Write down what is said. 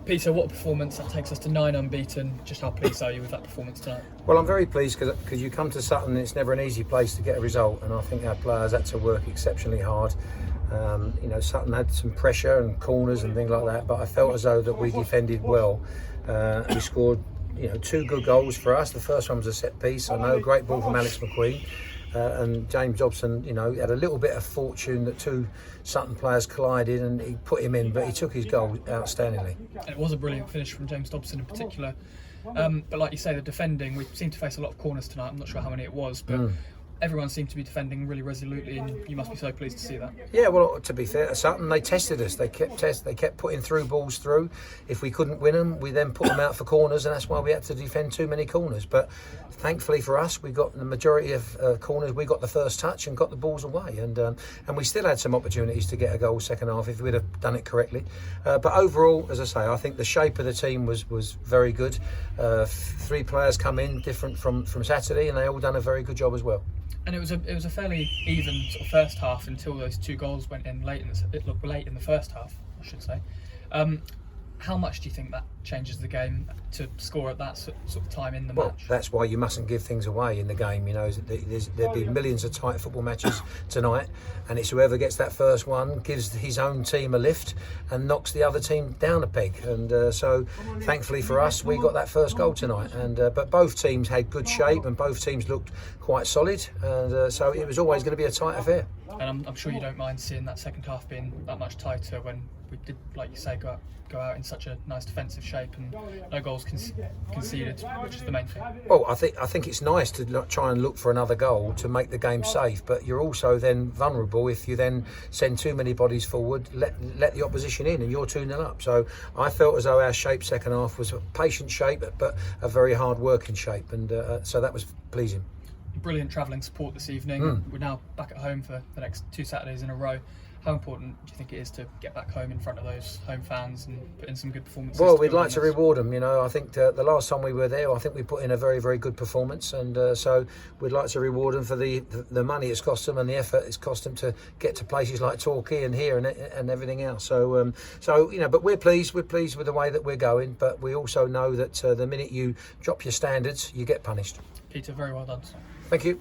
Peter, what a performance. That takes us to 9 unbeaten. Just how pleased are you with that performance tonight? Well, I'm very pleased because you come to Sutton and it's never an easy place to get a result, and I think our players had to work exceptionally hard. You know, Sutton had some pressure and corners and things like that, but I felt as though that we defended well. We scored, you know, 2 good goals for us. The first one was a set piece. I know, great ball from Alex McQueen. And James Dobson, you know, had a little bit of fortune that 2 Sutton players collided and he put him in, but he took his goal outstandingly. And it was a brilliant finish from James Dobson in particular. But like you say, the defending, we seemed to face a lot of corners tonight. I'm not sure how many it was, but everyone seemed to be defending really resolutely, and you must be so pleased to see that. Yeah, well, to be fair to Sutton, they tested us. They kept putting through balls through. If we couldn't win them, we then put them out for corners, and that's why we had to defend too many corners. But thankfully for us, we got the majority of corners. We got the first touch and got the balls away, and we still had some opportunities to get a goal second half if we'd have done it correctly. But overall, as I say, I think the shape of the team was very good. 3 players come in different from Saturday, and they all done a very good job as well. And it was a fairly even sort of first half until those 2 goals went in late in the first half, I should say. How much do you think that changes the game to score at that sort of time in the match? That's why you mustn't give things away in the game. You know, there'll be millions of tight football matches tonight, and it's whoever gets that first one gives his own team a lift and knocks the other team down a peg. And so, thankfully for us, we got that first goal tonight. And but both teams had good shape, and both teams looked quite solid. And so it was always going to be a tight affair. And I'm sure you don't mind seeing that second half being that much tighter when we did, like you say, go out in such a nice defensive shape and no goals conceded, which is the main thing. Well, I think it's nice to try and look for another goal to make the game safe, but you're also then vulnerable if you then send too many bodies forward, let the opposition in, and you're 2-0 up. So I felt as though our shape second half was a patient shape, but a very hard working shape, and so that was pleasing. Brilliant travelling support this evening. We're now back at home for the next 2 Saturdays in a row. How important do you think it is to get back home in front of those home fans and put in some good performances? Well, we'd like to reward them. You know, I think the last time we were there, I think we put in a very, very good performance, and so we'd like to reward them for the money it's cost them and the effort it's cost them to get to places like Torquay and here and everything else. So you know, but we're pleased with the way that we're going. But we also know that the minute you drop your standards, you get punished. Peter, very well done. Thank you.